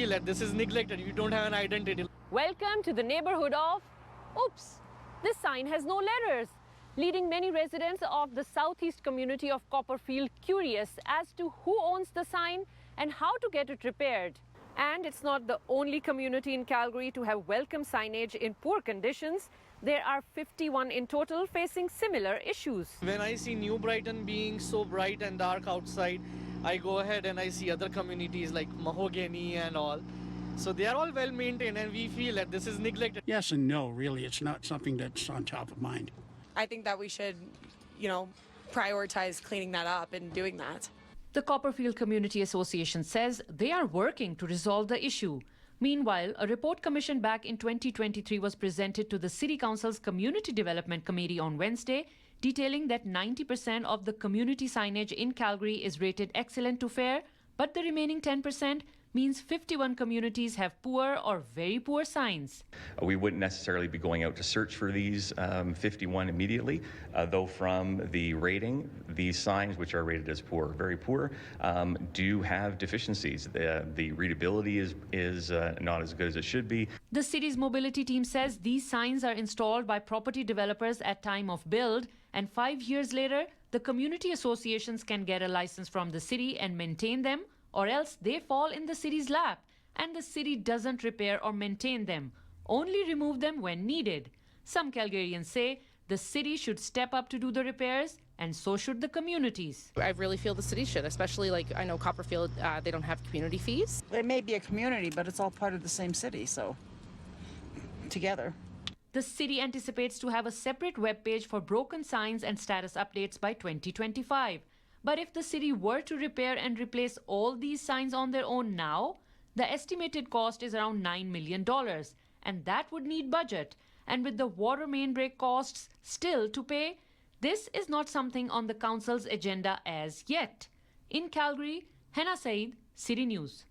feel that this is neglected. You don't have an identity. Welcome to the neighborhood of, oops, this sign has no letters, leading many residents of the southeast community of Copperfield curious as to who owns the sign and how to get it repaired. And it's not the only community in Calgary to have welcome signage in poor conditions. There are 51 in total facing similar issues. When I see New Brighton being so bright and dark outside, I go ahead and I see other communities like Mahogany and all. So they are all well maintained, and we feel that this is neglected. Yes and no, really. It's not something that's on top of mind. I think that we should, prioritize cleaning that up and doing that. The Copperfield Community Association says they are working to resolve the issue. Meanwhile, a report commissioned back in 2023 was presented to the City Council's Community Development Committee on Wednesday, detailing that 90% of the community signage in Calgary is rated excellent to fair, but the remaining 10% means 51 communities have poor or very poor signs. We wouldn't necessarily be going out to search for these 51 immediately, though from the rating, these signs, which are rated as poor, very poor, do have deficiencies. The readability is not as good as it should be. The city's mobility team says these signs are installed by property developers at time of build, and 5 years later, the community associations can get a license from the city and maintain them, or else they fall in the city's lap and the city doesn't repair or maintain them, only remove them when needed. Some Calgarians say the city should step up to do the repairs, and so should the communities. I really feel the city should, especially I know Copperfield, they don't have community fees. It may be a community, but it's all part of the same city, so together. The city anticipates to have a separate webpage for broken signs and status updates by 2025. But if the city were to repair and replace all these signs on their own now, the estimated cost is around $9 million, and that would need budget. And with the water main break costs still to pay, this is not something on the council's agenda as yet. In Calgary, Henna Saeed, City News.